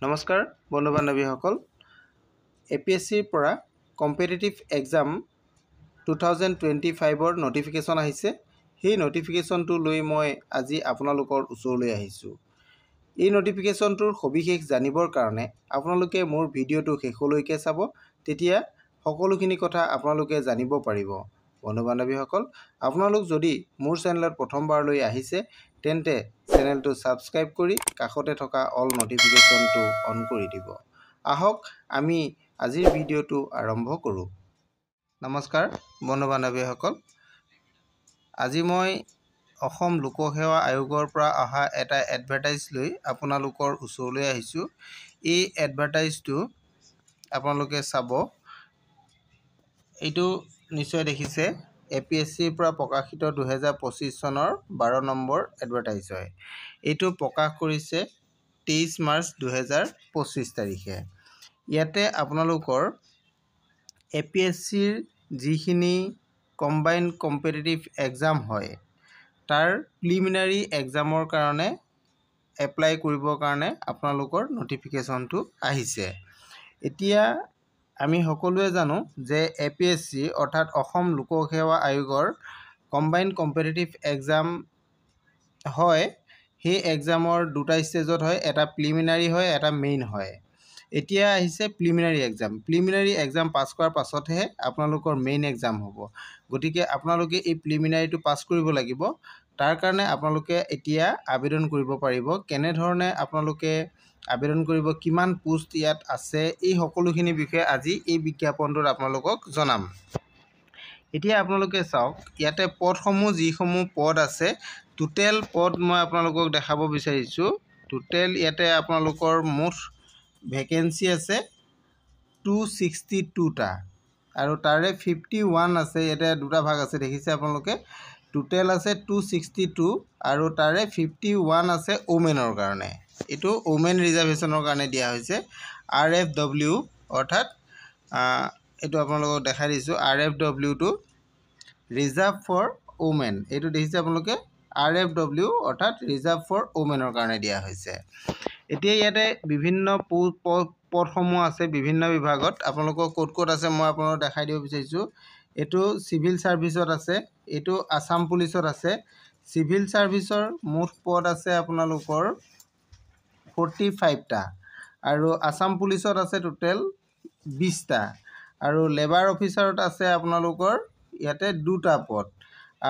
নমস্কাৰ বন্ধু বান্ধৱীসকল APSCৰ পৰা কম্পিটিটিভ এক্সাম 2025ৰ নটিফিকেশ্যন আহিছে। সেই নটিফিকেশ্যনটো লৈ মই আজি আপোনালোকৰ ওচৰলৈ আহিছোঁ। এই নটিফিকেশ্যনটোৰ সবিশেষ জানিবৰ কাৰণে আপোনালোকে মোৰ ভিডিঅ'টো শেষলৈকে চাব, তেতিয়া সকলোখিনি কথা আপোনালোকে জানিব পাৰিব। বন্ধু বান্ধৱীসকল, আপোনালোক যদি মোৰ চেনেলত প্ৰথমবাৰলৈ আহিছে তেন্তে চেনেলটো ছাবস্ক্ৰাইব কৰি কাষতে থকা অল নটিফিকেশ্যনটো অন কৰি দিব। আহক আমি আজিৰ ভিডিঅ'টো আৰম্ভ কৰোঁ। নমস্কাৰ বন্ধু বান্ধৱীসকল, আজি মই অসম লোকসেৱা আয়োগৰ পৰা অহা এটা এডভাৰটাইজ লৈ আপোনালোকৰ ওচৰলৈ আহিছোঁ। এই এডভাৰটাইজটো আপোনালোকে চাব। এইটো নিশ্চয় দেখিছে APSCৰ পৰা প্ৰকাশিত 2025 চনৰ 12 নম্বৰ এডভাৰটাইজ হয়। এইটো প্ৰকাশ কৰিছে 23 মাৰ্চ 2025 তাৰিখে। ইয়াতে আপোনালোকৰ APSCৰ যিখিনি কম্বাইণ্ড কম্পিটিটিভ এক্সাম হয় তাৰ প্ৰিলিমিনাৰী এক্সামৰ কাৰণে এপ্লাই কৰিবৰ কাৰণে আপোনালোকৰ নটিফিকেশ্যনটো আহিছে। এতিয়া আমি সকলোৱে জানো যে APSC অৰ্থাৎ অসম লোকসেৱা আয়োগৰ কম্বাইণ্ড কম্পিটিটিভ এক্সাম হয়। সেই এক্সামৰ দুটা ষ্টেজত হয়, এটা প্ৰিলিমিনাৰী হয়, এটা মেইন হয়। এতিয়া আহিছে প্ৰিলিমিনাৰী এক্সাম। প্ৰিলিমিনাৰী এক্সাম পাছ কৰাৰ পাছতহে আপোনালোকৰ মেইন এক্সাম হ'ব। গতিকে আপোনালোকে এই প্ৰিলিমিনাৰীটো পাছ কৰিব লাগিব। তাৰ কাৰণে আপোনালোকে এতিয়া আবেদন কৰিব পাৰিব। কেনেধৰণে আপোনালোকে আবেদন কৰিব, কিমান পোষ্ট ইয়াত আছে, এই সকলোখিনি বিষয়ে আজি এই বিজ্ঞাপনটোত আপোনালোকক জনাম। এতিয়া আপোনালোকে চাওক, ইয়াতে পদসমূহ যিসমূহ পদ আছে, টোটেল পদ মই আপোনালোকক দেখাব বিচাৰিছোঁ। টোটেল ইয়াতে আপোনালোকৰ মুঠ ভেকেঞ্চি আছে 262টা আৰু তাৰে 51 আছে। ইয়াতে দুটা ভাগ আছে, দেখিছে আপোনালোকে। টোটেল আছে 262 আৰু তাৰে 51 আছে ওমেনৰ কাৰণে। এইটো ওমেন ৰিজাৰ্ভেশ্যনৰ কাৰণে দিয়া হৈছে। RFW অৰ্থাৎ এইটো আপোনালোকক দেখাই দিছোঁ। RFWটো ৰিজাৰ্ভ ফৰ ওমেন। এইটো দেখিছে আপোনালোকে, RFW অৰ্থাৎ ৰিজাৰ্ভ ফৰ ওমেনৰ কাৰণে দিয়া হৈছে। এতিয়া ইয়াতে বিভিন্ন পদসমূহ আছে বিভিন্ন বিভাগত। আপোনালোকৰ ক'ত ক'ত আছে মই আপোনালোকক দেখাই দিব বিচাৰিছোঁ। এইটো চিভিল ছাৰ্ভিচত আছে, এইটো আছাম পুলিচত আছে। চিভিল ছাৰ্ভিচৰ মুঠ পদ আছে আপোনালোকৰ 45টা আৰু আছাম পুলিচত আছে টোটেল 20টা আৰু লেবাৰ অফিচাৰত আছে আপোনালোকৰ ইয়াতে 2টা পদ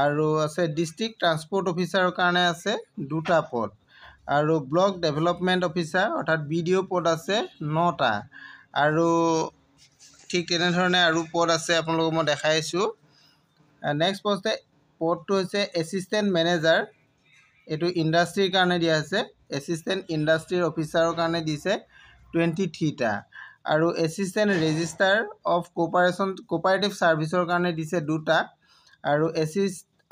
আৰু আছে ডিষ্ট্ৰিক্ট ট্ৰান্সপৰ্ট অফিচাৰৰ কাৰণে আছে 2টা পদ আৰু ব্লক ডেভেলপমেণ্ট অফিচাৰ অৰ্থাৎ BDO পদ আছে 9টা আৰু ঠিক তেনেধৰণে আৰু পদ আছে আপোনালোকক মই দেখাইছোঁ। নেক্সট পদটো হৈছে এছিষ্টেণ্ট মেনেজাৰ। এইটো ইণ্ডাষ্ট্ৰীৰ কাৰণে দিয়া হৈছে। এছিষ্টেণ্ট ইণ্ডাষ্ট্ৰীৰ অফিচাৰৰ কাৰণে দিছে 23টা আৰু এছিষ্টেণ্ট ৰেজিষ্টাৰ অফ কোঅপাৰেটিভ ছাৰ্ভিচৰ কাৰণে দিছে 2টা আৰু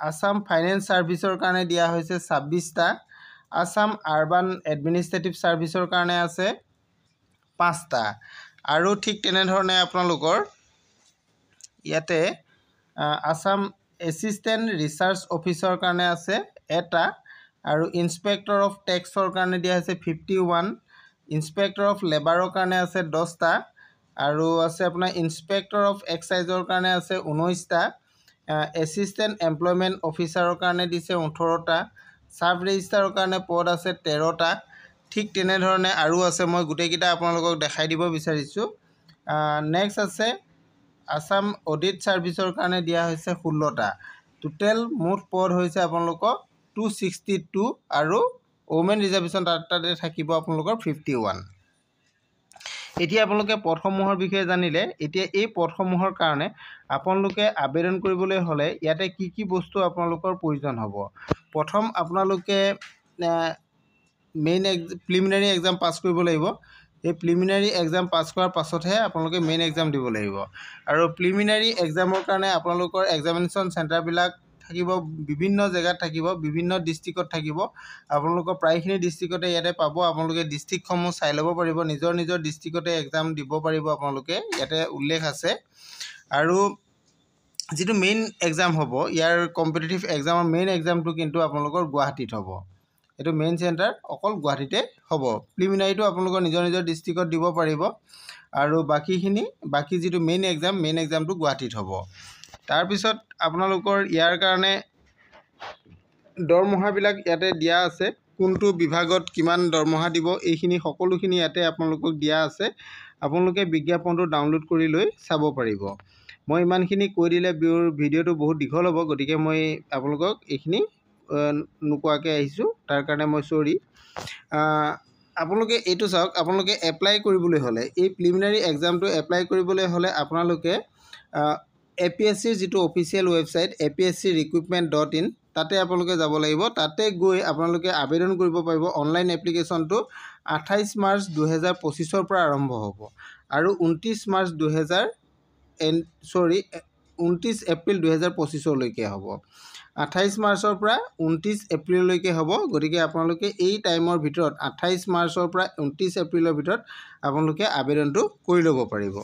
আছাম ফাইনেন্স ছাৰ্ভিচৰ কাৰণে দিয়া হৈছে 26টা। আছাম আৰবান এডমিনিষ্ট্ৰেটিভ ছাৰ্ভিচৰ কাৰণে আছে 5টা আৰু ঠিক তেনেধৰণে আপোনালোকৰ ইয়াতে আছাম এছিষ্টেণ্ট ৰিচাৰ্চ অফিচৰ কাৰণে আছে 1টা আৰু ইনস্পেক্টৰ অফ টেক্সৰ কাৰণে দিয়া হৈছে 51, ইনস্পেক্টৰ অফ লেবাৰৰ কাৰণে আছে 10টা আৰু আছে আপোনাৰ ইনস্পেক্টৰ অফ এক্সাইজৰ কাৰণে আছে 19টা, এছিষ্টেণ্ট এমপ্লয়মেণ্ট অফিচাৰৰ কাৰণে দিছে 18টা, ছাব ৰেজিষ্টাৰৰ কাৰণে পদ আছে 13টা। ঠিক তেনেধৰণে আৰু আছে, মই গোটেইকেইটা আপোনালোকক দেখাই দিব বিচাৰিছোঁ। নেক্সট আছে আছাম অডিট ছাৰ্ভিচৰ কাৰণে দিয়া হৈছে 16টা। টোটেল মুঠ পদ হৈছে আপোনালোকৰ 262 আৰু ওমেন ৰিজাৰ্ভেশ্যন তাতে থাকিব আপোনালোকৰ 51। এতিয়া আপোনালোকে পদসমূহৰ বিষয়ে জানিলে। এতিয়া এই পদসমূহৰ কাৰণে আপোনালোকে আবেদন কৰিবলৈ হ'লে ইয়াতে কি কি বস্তু আপোনালোকৰ প্ৰয়োজন হ'ব। প্ৰথম আপোনালোকে প্ৰিলিমিনাৰী এক্সাম পাছ কৰিব লাগিব। এই প্ৰিলিমিনাৰী এক্সাম পাছ কৰাৰ পাছতহে আপোনালোকে মেইন এক্সাম দিব লাগিব আৰু প্ৰিলিমিনাৰী এক্সামৰ কাৰণে আপোনালোকৰ এক্সামিনেশ্যন চেণ্টাৰবিলাক থাকিব বিভিন্ন জেগাত থাকিব, বিভিন্ন ডিষ্ট্ৰিক্টত থাকিব। আপোনালোকৰ প্ৰায়খিনি ডিষ্ট্ৰিক্টতে ইয়াতে পাব। আপোনালোকে ডিষ্ট্ৰিক্টসমূহ চাই ল'ব পাৰিব, নিজৰ নিজৰ ডিষ্ট্ৰিক্টতে এক্সাম দিব পাৰিব আপোনালোকে, ইয়াতে উল্লেখ আছে। আৰু যিটো মেইন এক্সাম হ'ব, ইয়াৰ কম্পিটিটিভ এক্সামৰ মেইন এক্সামটো কিন্তু আপোনালোকৰ গুৱাহাটীত হ'ব। এইটো মেইন চেণ্টাৰ অকল গুৱাহাটীতে হ'ব। প্ৰিলিমিনাৰীটো আপোনালোকৰ নিজৰ নিজৰ ডিষ্ট্ৰিক্টত দিব পাৰিব আৰু বাকী যিটো মেইন এক্সামটো গুৱাহাটীত হ'ব। তাৰপিছত আপোনালোকৰ ইয়াৰ কাৰণে দৰমহাবিলাক ইয়াতে দিয়া আছে, কোনটো বিভাগত কিমান দৰমহা দিব এইখিনি সকলোখিনি ইয়াতে আপোনালোকক দিয়া আছে। আপোনালোকে বিজ্ঞাপনটো ডাউনলোড কৰি লৈ চাব পাৰিব। মই ইমানখিনি কৈ দিলে ভিডিঅ'টো বহুত দীঘল হ'ব, গতিকে মই আপোনালোকক এইখিনি নোকোৱাকৈ আহিছোঁ, তাৰ কাৰণে মই চৰি। আপোনালোকে এইটো চাওক, আপোনালোকে এপ্লাই কৰিবলৈ হ'লে এই প্ৰিলিমিনাৰী এক্সামটো এপ্লাই কৰিবলৈ হ'লে আপোনালোকে APSCৰ যিটো অফিচিয়েল ৱেবছাইট apscrecruitment.in তাতে আপোনালোকে যাব লাগিব। তাতে গৈ আপোনালোকে আবেদন কৰিব পাৰিব। অনলাইন এপ্লিকেশ্যনটো 28 মাৰ্চ 2025 পৰা আৰম্ভ হ'ব আৰু 29 এপ্ৰিল 2025লৈকে হ'ব। 28 মাৰ্চৰ পৰা 29 এপ্ৰিললৈকে হ'ব। গতিকে আপোনালোকে এই টাইমৰ ভিতৰত 28 মাৰ্চৰ পৰা 29 এপ্ৰিলৰ ভিতৰত আপোনালোকে আবেদনটো কৰি ল'ব পাৰিব।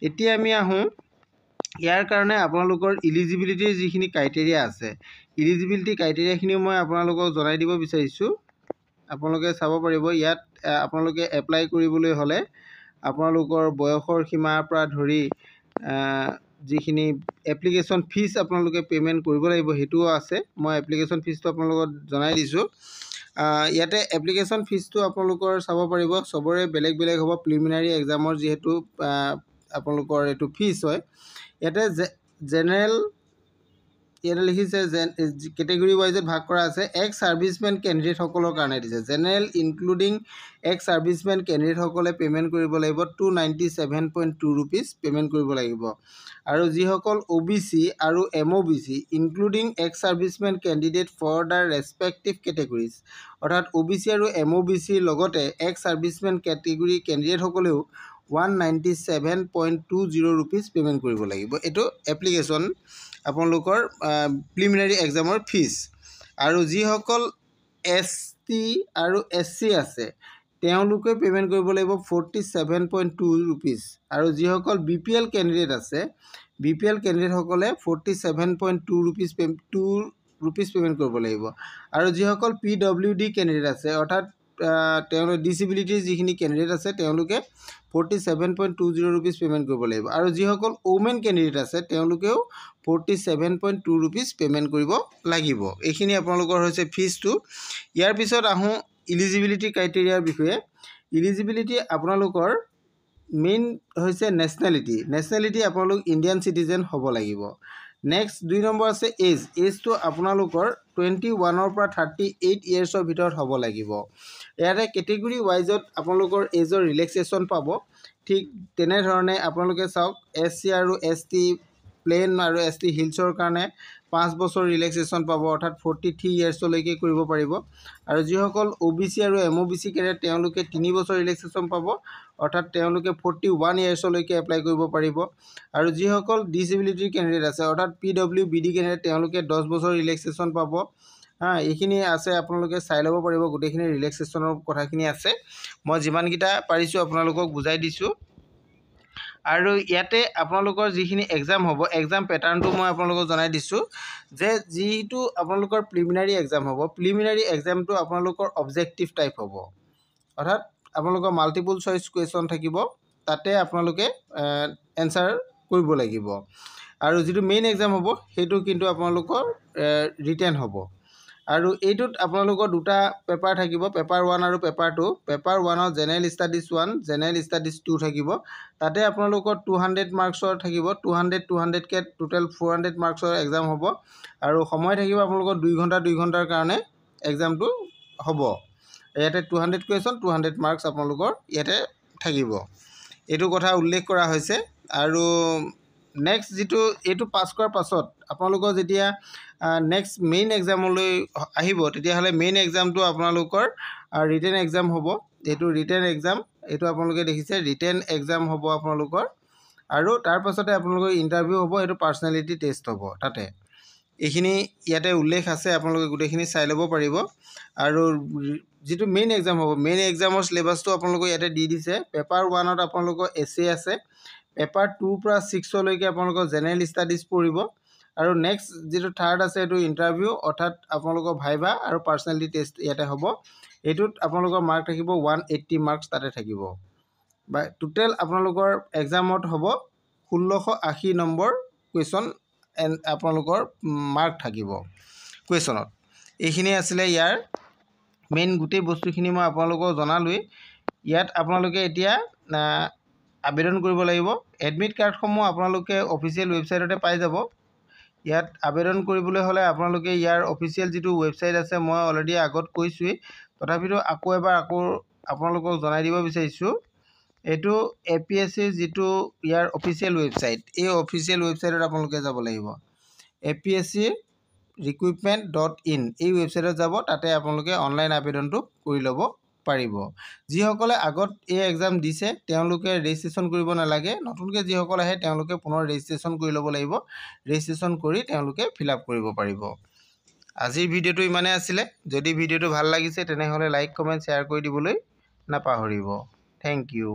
এতিয়া আমি আহোঁ ইয়াৰ কাৰণে আপোনালোকৰ ইলিজিবিলিটিৰ যিখিনি ক্ৰাইটেৰিয়া আছে, ইলিজিবিলিটি ক্ৰাইটেৰিয়াখিনিও মই আপোনালোকক জনাই দিব বিচাৰিছোঁ। আপোনালোকে চাব পাৰিব। ইয়াত আপোনালোকে এপ্লাই কৰিবলৈ হ'লে আপোনালোকৰ বয়সৰ সীমাৰ পৰা ধৰি যিখিনি এপ্লিকেশ্যন ফিজ আপোনালোকে পে'মেণ্ট কৰিব লাগিব সেইটোও আছে। মই এপ্লিকেশ্যন ফিজটো আপোনালোকক জনাই দিছোঁ। ইয়াতে এপ্লিকেশ্যন ফিজটো আপোনালোকৰ চাব পাৰিব, চবৰে বেলেগ বেলেগ হ'ব। প্ৰিলিমিনাৰী এক্সামৰ যিহেতু আপোনালোকৰ এইটো ফিজ হয়। ইয়াতে জেনেৰেল ইয়াতে লিখিছে কেটেগৰী ৱাইজত ভাগ কৰা আছে। এক্স ছাৰ্ভিচমেন কেণ্ডিডেটসকলৰ কাৰণে দিছে। জেনেৰেল ইনক্লুডিং এক্স ছাৰ্ভিচমেন কেণ্ডিডেটসকলে পে'মেণ্ট কৰিব লাগিব 297.2 ৰুপিজ পে'মেণ্ট কৰিব লাগিব। আৰু যিসকল OBC আৰু MOBC including ex servicemen candidate for the respective categories, অৰ্থাৎ OBC আৰু MOBCৰ লগতে এক্স ছাৰ্ভিচমেন কেটেগৰী কেণ্ডিডেটসকলেও 197.20 ৰুপিজ পে'মেণ্ট কৰিব লাগিব। এইটো এপ্লিকেশ্যন আপোনালোকৰ প্ৰিলিমিনাৰী এক্সামৰ ফিজ। আৰু যিসকল ST আৰু SC আছে তেওঁলোকে পে'মেণ্ট কৰিব লাগিব 47.2 ৰুপিজ। আৰু যিসকল BPL কেণ্ডিডেট আছে, BPL কেণ্ডিডেটসকলে 47.2 ৰুপিজ পে'মেণ্ট কৰিব লাগিব। আৰু যিসকল PWD কেণ্ডিডেট আছে, অৰ্থাৎ তেওঁলোকে ডিচেবিলিটিৰ যিখিনি কেণ্ডিডেট আছে তেওঁলোকে 47.20 ৰুপিজ পে'মেণ্ট কৰিব লাগিব। আৰু যিসকল ওমেন কেণ্ডিডেট আছে তেওঁলোকেও 47.2 ৰুপিজ পে'মেণ্ট কৰিব লাগিব। এইখিনি আপোনালোকৰ হৈছে ফিজটো। ইয়াৰ পিছত আহোঁ ইলিজিবিলিটি ক্ৰাইটেৰিয়াৰ বিষয়ে। ইলিজিবিলিটি আপোনালোকৰ মেইন হৈছে নেশ্যনেলিটি আপোনালোক ইণ্ডিয়ান চিটিজেন হ'ব লাগিব। নেক্সট 2 নম্বৰ আছে এজটো আপোনালোকৰ 21 পৰা 38 ইয়াৰ্ছৰ ভিতৰত হ'ব লাগিব। ইয়াতে কেটেগৰী ৱাইজত আপোনালোকৰ এজৰ ৰিলেক্সেশ্যন পাব। ঠিক তেনেধৰণে আপোনালোকে চাওক, SC আৰু ST প্লেন আৰু ST হিলছৰ কাৰণে 5 বছৰ ৰিলেক্সেশ্যন পাব, অৰ্থাৎ 43 ইয়াৰ্ছলৈকে কৰিব পাৰিব। আৰু যিসকল OBC আৰু MOBC কেণ্ডিডেট তেওঁলোকে 3 বছৰ ৰিলেক্সেশ্যন পাব, অৰ্থাৎ তেওঁলোকে 41 ইয়াৰ্ছলৈকে এপ্লাই কৰিব পাৰিব। আৰু যিসকল ডিচেবিলিটিৰ কেণ্ডিডেট আছে, অৰ্থাৎ PWBD কেণ্ডিডেট তেওঁলোকে 10 বছৰ ৰিলেক্সেশ্যন পাব। এইখিনি আছে, আপোনালোকে চাই ল'ব পাৰিব। গোটেইখিনি ৰিলেক্সেশ্যনৰ কথাখিনি আছে। মই যিমানকেইটা পাৰিছোঁ আপোনালোকক বুজাই দিছোঁ। আৰু ইয়াতে আপোনালোকৰ যিখিনি এক্সাম হ'ব, এক্সাম পেটাৰ্ণটো মই আপোনালোকক জনাই দিছোঁ যে যিটো আপোনালোকৰ প্ৰিলিমিনাৰী এক্সাম হ'ব, প্ৰিলিমিনাৰী এক্সামটো আপোনালোকৰ অবজেক্টিভ টাইপ হ'ব। অৰ্থাৎ আপোনালোকৰ মাল্টিপল চইচ কুৱেশ্যন থাকিব, তাতে আপোনালোকে এনচাৰ কৰিব লাগিব। আৰু যিটো মেইন এক্সাম হ'ব সেইটো কিন্তু আপোনালোকৰ ৰিটেন হ'ব। আৰু এইটোত আপোনালোকৰ দুটা পেপাৰ থাকিব, পেপাৰ 1 আৰু পেপাৰ 2। পেপাৰ 1ত জেনেৰেল ষ্টাডিজ 1, জেনেৰেল ষ্টাডিজ 2 থাকিব। তাতে আপোনালোকৰ 200 মাৰ্কছৰ থাকিব। 200কৈ টোটেল 400 মাৰ্কছৰ এক্সাম হ'ব। আৰু সময় থাকিব আপোনালোকৰ 2 ঘণ্টাৰ কাৰণে এক্সামটো হ'ব। ইয়াতে 200 কুৱেশ্যন, 200 মাৰ্কছ আপোনালোকৰ ইয়াতে থাকিব। এইটো কথা উল্লেখ কৰা হৈছে। আৰু নেক্সট যিটো এইটো পাছ কৰাৰ পাছত আপোনালোকৰ যেতিয়া নেক্সট মেইন এক্সামলৈ আহিব, তেতিয়াহ'লে মেইন এক্সামটো আপোনালোকৰ ৰিটেন এক্সাম হ'ব। এইটো ৰিটেন এক্সাম, এইটো আপোনালোকে দেখিছে ৰিটেন এক্সাম হ'ব আপোনালোকৰ। আৰু তাৰ পাছতে আপোনালোকৰ ইণ্টাৰভিউ হ'ব, এইটো পাৰ্চনেলিটি টেষ্ট হ'ব। তাতে এইখিনি ইয়াতে উল্লেখ আছে, আপোনালোকে গোটেইখিনি চাই ল'ব পাৰিব। আৰু যিটো মেইন এক্সাম হ'ব, মেইন এক্সামৰ চিলেবাছটো আপোনালোকে ইয়াতে দি দিছে। পেপাৰ 1ত আপোনালোকৰ essay আছে। পেপাৰ 2 পৰা 6লৈকে আপোনালোকৰ জেনেৰেল ষ্টাডিজ পঢ়িব। আৰু নেক্সট যেটো থাৰ্ড আছে এটো ইন্টাৰভিউ অৰ্থাৎ আপোনালোকৰ ভাইবা আৰু পাৰ্সোনালিটি টেষ্ট ইয়াতে হ'ব এটোত আপোনালোকৰ মাৰ্ক থাকিব 180 মাৰ্কস তাতে থাকিব বা টোটাল আপোনালোকৰ এক্সামত হ'ব 1680 নম্বৰ কোৱেশ্চন এন্ড আপোনালোকৰ মাৰ্ক থাকিব কোৱেশ্চনত এইখিনি আছিলে ইয়াৰ মেইন গুটেই বস্তুখিনি মই আপোনালোকক জনালোই ইয়াত আপোনালোকে এতিয়া আবেদন কৰিব লাগিব এডমিট কাৰ্ডসমূহ আপোনালোকে অফিচিয়েল ৱেবসাইটতে পাই যাব ইয়াত আবেদন কৰিবলৈ হলে আপোনালোকে ইয়াৰ অফিচিয়েল যেটো ৱেবসাইট আছে মই অলৰেডি আগত কৈছোই তথাপিতো আকৌ এবাৰ আপোনালোকক জনাই দিব বিচাৰিছো এটো APSC যেটো ইয়াৰ অফিচিয়েল ৱেবসাইট এই অফিচিয়েল ৱেবসাইটত আপোনালোকে যাব লাগিব APSC recruitment.in এই ৱেবসাইটত যাব তাতে আপোনালোকে অনলাইন আবেদনটো কৰি ল'ব পাৰিব যিসকলে আগত এই এক্সাম দিছে তেওঁলোকে ৰেজিষ্ট্ৰেচন কৰিব নালাগে নতুনকৈ যিসকল আহে তেওঁলোকে পুনৰ ৰেজিষ্ট্ৰেচন কৰি ল'ব লাগিব ৰেজিষ্ট্ৰেচন কৰি তেওঁলোকে ফিল আপ কৰিব পাৰিব আজিৰ ভিডিওটো ইমানে আছিল যদি ভিডিওটো ভাল লাগিছে তেনেহলে লাইক কমেন্ট শেয়াৰ কৰি দিবলৈ নাপাহৰিব থ্যাংক ইউ